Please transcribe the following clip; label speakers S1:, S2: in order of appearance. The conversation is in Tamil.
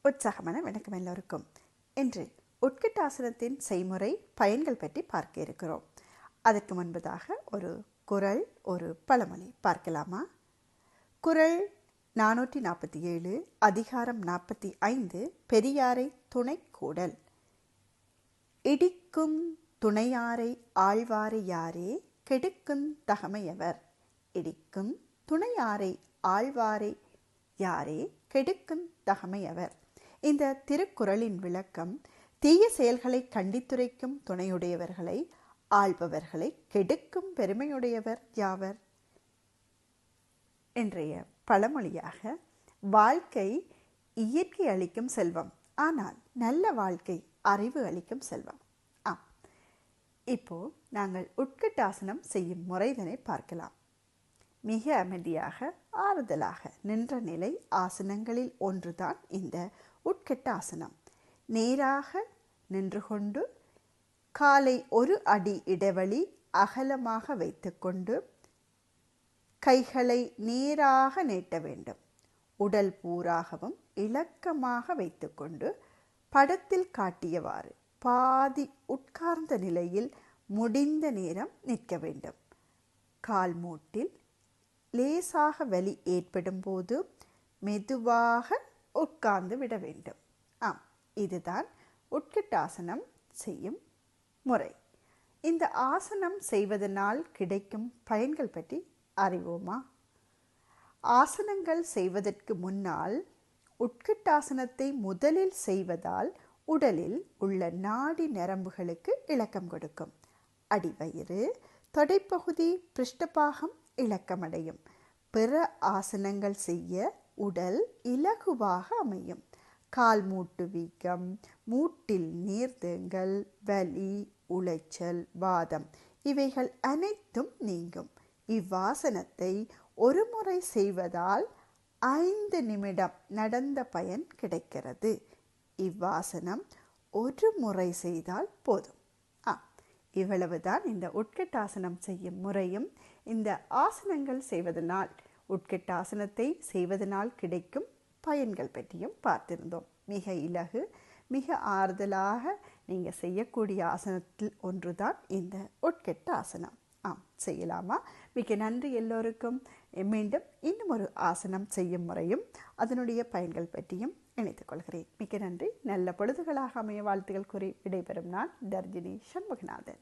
S1: உற்சாகமான வணக்கம் எல்லோருக்கும். இன்று உட்கட்டாசனத்தின் செய்முறை பயன்கள் பற்றி பார்க்க இருக்கிறோம். அதற்கு முன்பதாக ஒரு குறள், ஒரு பழமொழி பார்க்கலாமா? குறள் 447, அதிகாரம் 45, பெரியாரை துணை கூடல். இடிக்கும் துணையாரை ஆழ்வாரை யாரே, கெடுக்கும் தகமையவர். இடிக்கும் துணையாரை ஆழ்வாரை யாரே, கெடுக்கும் தகமையவர். இந்த திருக்குறளின் விளக்கம், தீய செயல்களை கண்டித்துரைக்கும் துணையுடையவர்களை, ஆள்பவர்களை கெடுக்கும் பெருமையுடையவர் யாவர்? இன்றைய பழமொழியாக, வாழ்க்கை இயற்கை அளிக்கும் செல்வம், ஆனால் நல்ல வாழ்க்கை அறிவு அளிக்கும் செல்வம். இப்போ நாங்கள் உட்கட்டாசனம் செய்யும் முறைதனை பார்க்கலாம். மிக அமைதியாக ஆறுதலாக நின்ற நிலை ஆசனங்களில் ஒன்றுதான் இந்த உட்கட்டாசனம். நேராக நின்று கொண்டு காலை ஒரு அடி இடைவெளி அகலமாக வைத்துக்கொண்டு கைகளை நேராக நீட்ட வேண்டும். உடல் பூராகவும் இலக்கமாக வைத்துக்கொண்டு படத்தில் காட்டியவாறு பாதி உட்கார்ந்த நிலையில் முடிந்த நேரம் நிற்க வேண்டும். கால் மூட்டில் லேசாக வலி ஏற்படும் போது மெதுவாக உட்கார்ந்து விட வேண்டும். இதுதான் உட்கட்டாசனம் செய்யும் முறை. இந்த ஆசனம் செய்வதனால் கிடைக்கும் பயன்கள் பற்றி அறிவோமா? ஆசனங்கள் செய்வதற்கு முன்னால் உட்கட்டாசனத்தை முதலில் செய்வதால் உடலில் உள்ள நாடி நரம்புகளுக்கு இலக்கம் கொடுக்கும். அடிவயிறு, தொடைப்பகுதி, பிருஷ்டபாகம் இலக்கமடையும். பிற ஆசனங்கள் செய்ய உடல் இலகுவாக அமையும். கால் மூட்டு வீக்கம், மூட்டில் நீர்த்தேங்கல், வலி, உளைச்சல், வாதம் இவைகள் அனைத்தும் நீங்கும். இவ்வாசனத்தை ஒரு முறை செய்வதால் 5 நிமிடம் நடந்த பயன் கிடைக்கிறது. இவ்வாசனம் ஒரு முறை செய்தால் போதும். இவ்வளவுதான் இந்த உட்கட்டாசனம் செய்யும் முறையும். இந்த ஆசனங்கள் செய்வதனால், உட்கட்டாசனத்தை செய்வதனால் கிடைக்கும் பயன்கள் பற்றியும் பார்த்திருந்தோம். மிக இலகு, மிக ஆறுதலாக நீங்கள் செய்யக்கூடிய ஆசனத்தில் ஒன்றுதான் இந்த உட்கட்டாசனம். செய்யலாமா? மிக நன்றி எல்லோருக்கும். மீண்டும் இன்னும் ஒரு ஆசனம் செய்யும் முறையும் அதனுடைய பயன்கள் பற்றியும் இணைத்துக் கொள்கிறேன். மிக நன்றி. நல்ல பொழுதுகளாக அமைய வாழ்த்துக்கள் கூறி விடைபெறும் நான் தர்ஜினி சண்முகநாதன்.